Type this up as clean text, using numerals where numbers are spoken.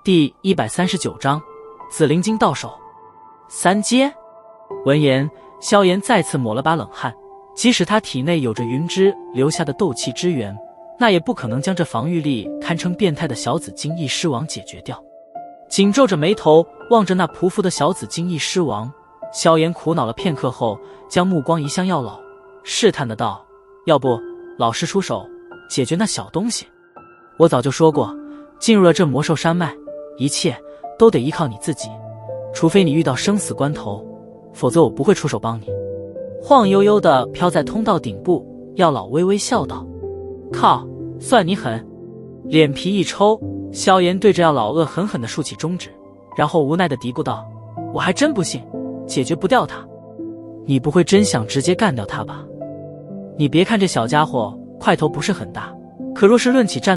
第139章紫灵晶到手3阶。闻言，萧炎再次抹了把冷汗，即使他体内有着云芝留下的斗气之源，那也不可能将这防御力堪称变态的小紫金翼狮王解决掉。紧皱着眉头望着那匍匐的小紫金翼狮王，萧炎苦恼了片刻后，将目光移向药老，试探的道：要不老师出手解决那小东西？我早就说过，进入了这魔兽山脉，一切都得依靠你自己，除非你遇到生死关头，否则我不会出手帮你。晃悠悠地飘在通道顶部，药老微微笑道：靠，算你狠。脸皮一抽，萧炎对着药老恶狠狠地竖起中指，然后无奈地嘀咕道：我还真不信解决不掉他。你不会真想直接干掉他吧？你别看这小家伙块头不是很大，可若是论起战